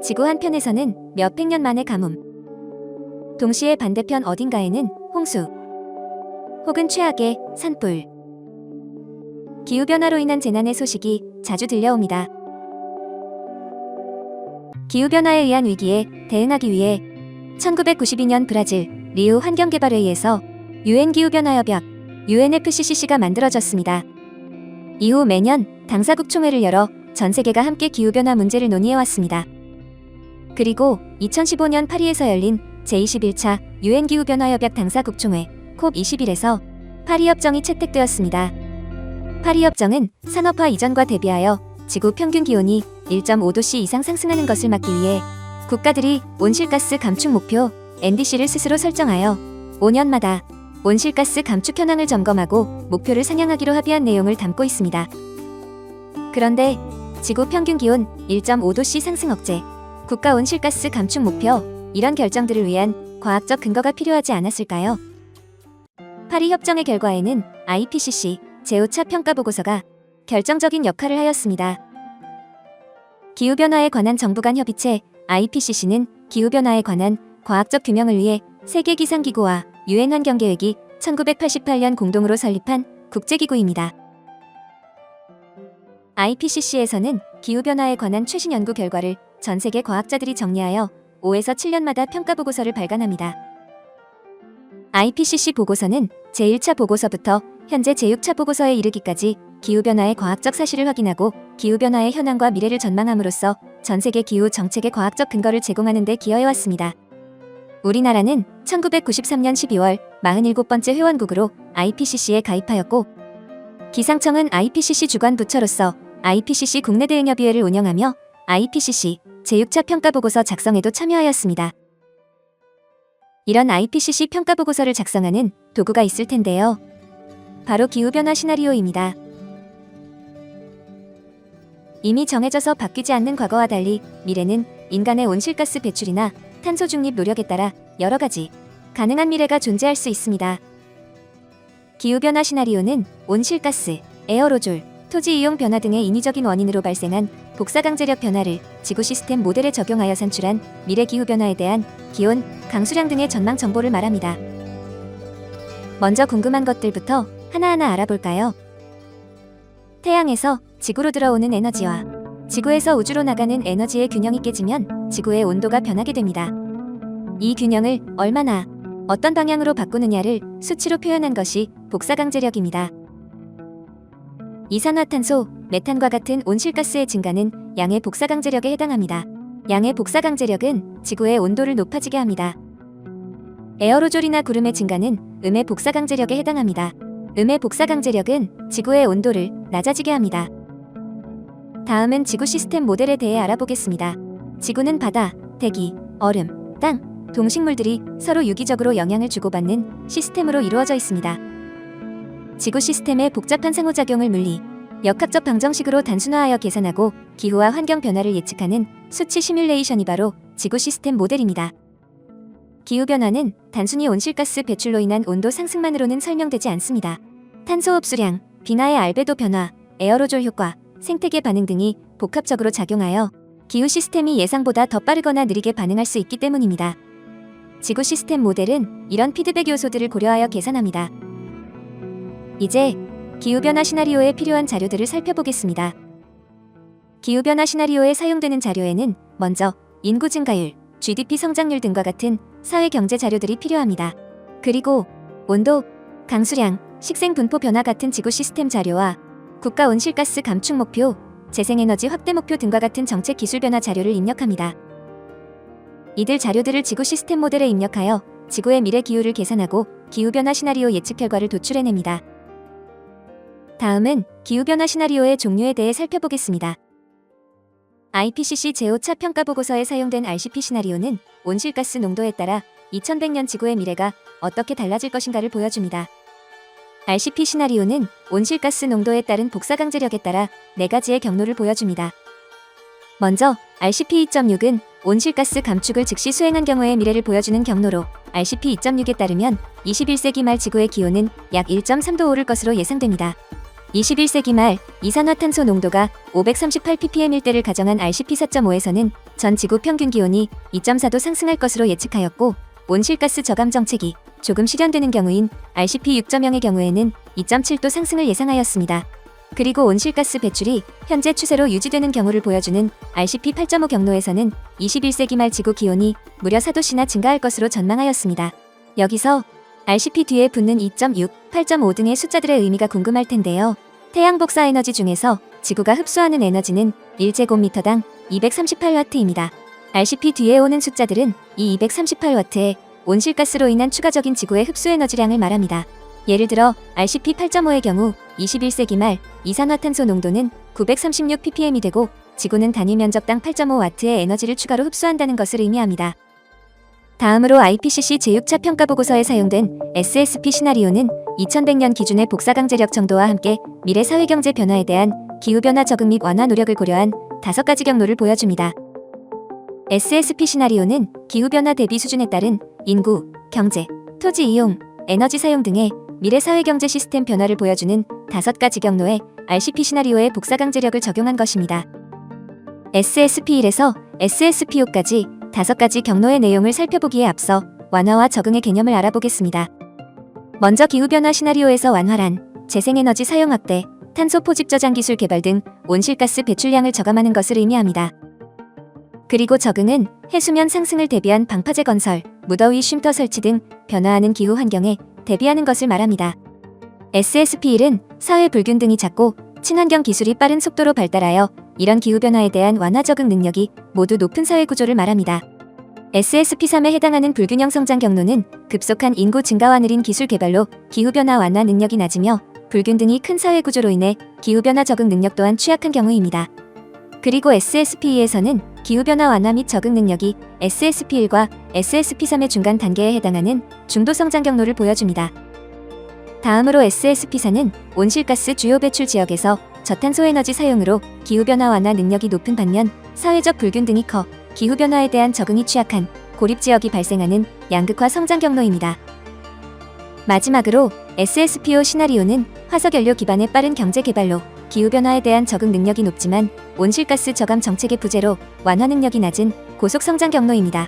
지구 한편에서는 몇백 년 만의 가뭄, 동시에 반대편 어딘가에는 홍수, 혹은 최악의 산불, 기후변화로 인한 재난의 소식이 자주 들려옵니다. 기후변화에 의한 위기에 대응하기 위해 1992년 브라질 리우 환경개발회의에서 UN 기후변화협약 UNFCCC가 만들어졌습니다. 이후 매년 당사국 총회를 열어 전 세계가 함께 기후변화 문제를 논의해왔습니다. 그리고 2015년 파리에서 열린 제21차 UN 기후변화협약 당사국 총회 COP21에서 파리협정이 채택되었습니다. 파리협정은 산업화 이전과 대비하여 지구 평균 기온이 1.5도씨 이상 상승하는 것을 막기 위해 국가들이 온실가스 감축 목표 NDC를 스스로 설정하여 5년마다 온실가스 감축 현황을 점검하고 목표를 상향하기로 합의한 내용을 담고 있습니다. 그런데 지구 평균 기온 1.5도씨 상승 억제, 국가 온실가스 감축 목표, 이런 결정들을 위한 과학적 근거가 필요하지 않았을까요? 파리 협정의 결과에는 IPCC 제5차 평가 보고서가 결정적인 역할을 하였습니다. 기후변화에 관한 정부 간 협의체 IPCC는 기후변화에 관한 과학적 규명을 위해 세계기상기구와 UN 환경계획이 1988년 공동으로 설립한 국제기구입니다. IPCC에서는 기후변화에 관한 최신 연구 결과를 전 세계 과학자들이 정리하여 5에서 7년마다 평가보고서를 발간합니다. IPCC 보고서는 제1차 보고서부터 현재 제6차 보고서에 이르기까지 기후변화의 과학적 사실을 확인하고 기후변화의 현황과 미래를 전망함으로써 전 세계 기후 정책의 과학적 근거를 제공하는 데 기여해왔습니다. 우리나라는 1993년 12월 47번째 회원국으로 IPCC에 가입하였고, 기상청은 IPCC 주관 부처로서 IPCC 국내 대응협의회를 운영하며 IPCC 제6차 평가보고서 작성에도 참여하였습니다. 이런 IPCC 평가보고서를 작성하는 도구가 있을 텐데요. 바로 기후변화 시나리오입니다. 이미 정해져서 바뀌지 않는 과거와 달리 미래는 인간의 온실가스 배출이나 탄소 중립 노력에 따라 여러 가지 가능한 미래가 존재할 수 있습니다. 기후변화 시나리오는 온실가스, 에어로졸, 토지 이용 변화 등의 인위적인 원인으로 발생한 복사강제력 변화를 지구 시스템 모델에 적용하여 산출한 미래 기후변화에 대한 기온, 강수량 등의 전망 정보를 말합니다. 먼저 궁금한 것들부터 하나하나 알아볼까요? 태양에서 지구로 들어오는 에너지와 지구에서 우주로 나가는 에너지의 균형이 깨지면 지구의 온도가 변하게 됩니다. 이 균형을 얼마나, 어떤 방향으로 바꾸느냐를 수치로 표현한 것이 복사강제력입니다. 이산화탄소, 메탄과 같은 온실가스의 증가는 양의 복사강제력에 해당합니다. 양의 복사강제력은 지구의 온도를 높아지게 합니다. 에어로졸이나 구름의 증가는 음의 복사강제력에 해당합니다. 음의 복사강제력은 지구의 온도를 낮아지게 합니다. 다음은 지구 시스템 모델에 대해 알아보겠습니다. 지구는 바다, 대기, 얼음, 땅, 동식물들이 서로 유기적으로 영향을 주고받는 시스템으로 이루어져 있습니다. 지구 시스템의 복잡한 상호작용을 물리, 역학적 방정식으로 단순화하여 계산하고 기후와 환경 변화를 예측하는 수치 시뮬레이션이 바로 지구 시스템 모델입니다. 기후변화는 단순히 온실가스 배출로 인한 온도 상승만으로는 설명되지 않습니다. 탄소 흡수량, 빙하의 알베도 변화, 에어로졸 효과, 생태계 반응 등이 복합적으로 작용하여 기후 시스템이 예상보다 더 빠르거나 느리게 반응할 수 있기 때문입니다. 지구 시스템 모델은 이런 피드백 요소들을 고려하여 계산합니다. 이제 기후변화 시나리오에 필요한 자료들을 살펴보겠습니다. 기후변화 시나리오에 사용되는 자료에는 먼저 인구 증가율, GDP 성장률 등과 같은 사회경제 자료들이 필요합니다. 그리고 온도, 강수량, 식생 분포 변화 같은 지구 시스템 자료와 국가 온실가스 감축 목표, 재생에너지 확대 목표 등과 같은 정책 기술 변화 자료를 입력합니다. 이들 자료들을 지구 시스템 모델에 입력하여 지구의 미래 기후를 계산하고 기후변화 시나리오 예측 결과를 도출해냅니다. 다음은 기후변화 시나리오의 종류에 대해 살펴보겠습니다. IPCC 제5차 평가보고서에 사용된 RCP 시나리오는 온실가스 농도에 따라 2100년 지구의 미래가 어떻게 달라질 것인가를 보여줍니다. RCP 시나리오는 온실가스 농도에 따른 복사강제력에 따라 4가지의 경로를 보여줍니다. 먼저 RCP 2.6은 온실가스 감축을 즉시 수행한 경우의 미래를 보여주는 경로로 RCP 2.6에 따르면 21세기 말 지구의 기온은 약 1.3도 오를 것으로 예상됩니다. 21세기 말 이산화탄소 농도가 538ppm일 때를 가정한 RCP 4.5에서는 전 지구 평균 기온이 2.4도 상승할 것으로 예측하였고, 온실가스 저감 정책이 조금 실현되는 경우인 RCP 6.0의 경우에는 2.7도 상승을 예상하였습니다. 그리고 온실가스 배출이 현재 추세로 유지되는 경우를 보여주는 RCP 8.5 경로에서는 21세기 말 지구 기온이 무려 4도씨나 증가할 것으로 전망하였습니다. 여기서 RCP 뒤에 붙는 2.6, 8.5 등의 숫자들의 의미가 궁금할 텐데요. 태양 복사 에너지 중에서 지구가 흡수하는 에너지는 1제곱미터당 238W입니다. RCP 뒤에 오는 숫자들은 이 238W의 온실가스로 인한 추가적인 지구의 흡수 에너지량을 말합니다. 예를 들어 RCP 8.5의 경우 21세기 말 이산화탄소 농도는 936ppm이 되고, 지구는 단위 면적당 8.5W의 에너지를 추가로 흡수한다는 것을 의미합니다. 다음으로 IPCC 제6차 평가보고서에 사용된 SSP 시나리오는 2100년 기준의 복사강제력 정도와 함께 미래 사회경제 변화에 대한 기후변화 적응 및 완화 노력을 고려한 5가지 경로를 보여줍니다. SSP 시나리오는 기후변화 대비 수준에 따른 인구, 경제, 토지 이용, 에너지 사용 등의 미래 사회경제 시스템 변화를 보여주는 5가지 경로의 RCP 시나리오의 복사강제력을 적용한 것입니다. SSP1에서 SSP5까지 5가지 경로의 내용을 살펴보기에 앞서 완화와 적응의 개념을 알아보겠습니다. 먼저 기후변화 시나리오에서 완화란 재생에너지 사용 확대, 탄소 포집 저장 기술 개발 등 온실가스 배출량을 저감하는 것을 의미합니다. 그리고 적응은 해수면 상승을 대비한 방파제 건설, 무더위 쉼터 설치 등 변화하는 기후 환경에 대비하는 것을 말합니다. SSP1은 사회 불균등이 작고 친환경 기술이 빠른 속도로 발달하여 이런 기후변화에 대한 완화 적응 능력이 모두 높은 사회 구조를 말합니다. SSP3에 해당하는 불균형 성장 경로는 급속한 인구 증가와 느린 기술 개발로 기후변화 완화 능력이 낮으며, 불균등이 큰 사회 구조로 인해 기후변화 적응 능력 또한 취약한 경우입니다. 그리고 SSP2에서는 기후변화 완화 및 적응 능력이 SSP1과 SSP3의 중간 단계에 해당하는 중도 성장 경로를 보여줍니다. 다음으로 SSP4는 온실가스 주요 배출 지역에서 저탄소 에너지 사용으로 기후변화 완화 능력이 높은 반면 사회적 불균등이 커 기후변화에 대한 적응이 취약한 고립지역이 발생하는 양극화 성장 경로입니다. 마지막으로 SSP5 시나리오는 화석연료 기반의 빠른 경제 개발로 기후변화에 대한 적응 능력이 높지만 온실가스 저감 정책의 부재로 완화 능력이 낮은 고속 성장 경로입니다.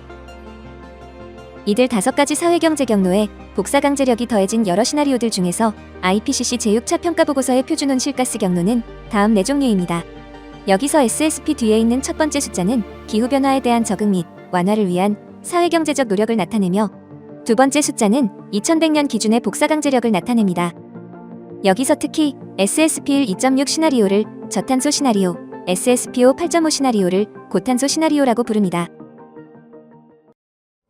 이들 5가지 사회경제 경로에 복사강제력이 더해진 여러 시나리오들 중에서 IPCC 제6차 평가보고서의 표준 온실가스 경로는 다음 4종류입니다. 여기서 SSP 뒤에 있는 첫 번째 숫자는 기후변화에 대한 적응 및 완화를 위한 사회경제적 노력을 나타내며, 두 번째 숫자는 2100년 기준의 복사강제력을 나타냅니다. 여기서 특히 SSP1 2.6 시나리오를 저탄소 시나리오, SSP5 8.5 시나리오를 고탄소 시나리오라고 부릅니다.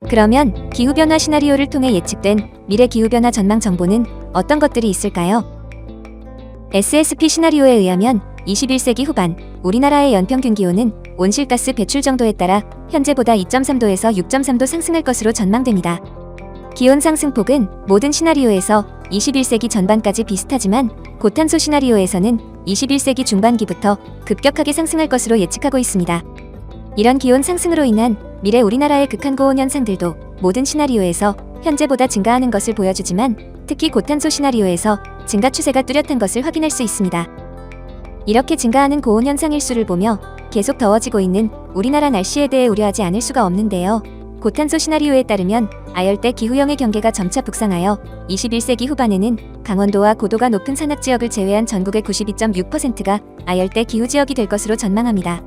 그러면 기후변화 시나리오를 통해 예측된 미래 기후변화 전망 정보는 어떤 것들이 있을까요? SSP 시나리오에 의하면 21세기 후반 우리나라의 연평균 기온은 온실가스 배출 정도에 따라 현재보다 2.3도에서 6.3도 상승할 것으로 전망됩니다. 기온 상승폭은 모든 시나리오에서 21세기 전반까지 비슷하지만 고탄소 시나리오에서는 21세기 중반기부터 급격하게 상승할 것으로 예측하고 있습니다. 이런 기온 상승으로 인한 미래 우리나라의 극한고온 현상들도 모든 시나리오에서 현재보다 증가하는 것을 보여주지만, 특히 고탄소 시나리오에서 증가 추세가 뚜렷한 것을 확인할 수 있습니다. 이렇게 증가하는 고온 현상 일수를 보며 계속 더워지고 있는 우리나라 날씨에 대해 우려하지 않을 수가 없는데요. 고탄소 시나리오에 따르면 아열대 기후형의 경계가 점차 북상하여 21세기 후반에는 강원도와 고도가 높은 산악지역을 제외한 전국의 92.6%가 아열대 기후지역이 될 것으로 전망합니다.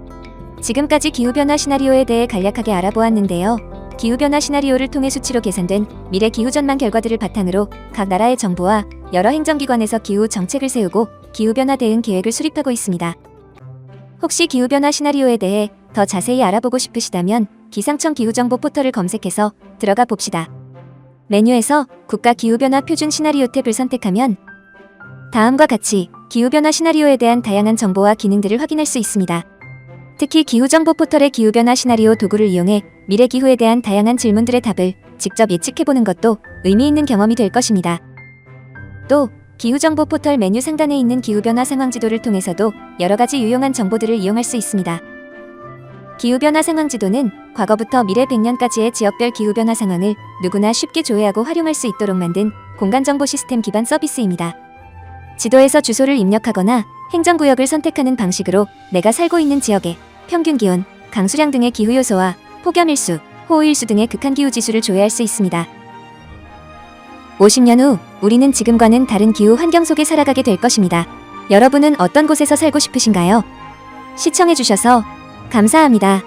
지금까지 기후변화 시나리오에 대해 간략하게 알아보았는데요. 기후변화 시나리오를 통해 수치로 계산된 미래 기후전망 결과들을 바탕으로 각 나라의 정부와 여러 행정기관에서 기후 정책을 세우고 기후변화 대응 계획을 수립하고 있습니다. 혹시 기후변화 시나리오에 대해 더 자세히 알아보고 싶으시다면 기상청 기후정보 포털을 검색해서 들어가 봅시다. 메뉴에서 국가 기후변화 표준 시나리오 탭을 선택하면 다음과 같이 기후변화 시나리오에 대한 다양한 정보와 기능들을 확인할 수 있습니다. 특히 기후정보 포털의 기후변화 시나리오 도구를 이용해 미래 기후에 대한 다양한 질문들의 답을 직접 예측해보는 것도 의미 있는 경험이 될 것입니다. 또 기후정보 포털 메뉴 상단에 있는 기후변화 상황지도를 통해서도 여러가지 유용한 정보들을 이용할 수 있습니다. 기후변화 상황지도는 과거부터 미래 100년까지의 지역별 기후변화 상황을 누구나 쉽게 조회하고 활용할 수 있도록 만든 공간정보 시스템 기반 서비스입니다. 지도에서 주소를 입력하거나 행정구역을 선택하는 방식으로 내가 살고 있는 지역의 평균 기온, 강수량 등의 기후 요소와 폭염일수, 호우일수 등의 극한 기후 지수를 조회할 수 있습니다. 50년 후 우리는 지금과는 다른 기후 환경 속에 살아가게 될 것입니다. 여러분은 어떤 곳에서 살고 싶으신가요? 시청해주셔서 감사합니다.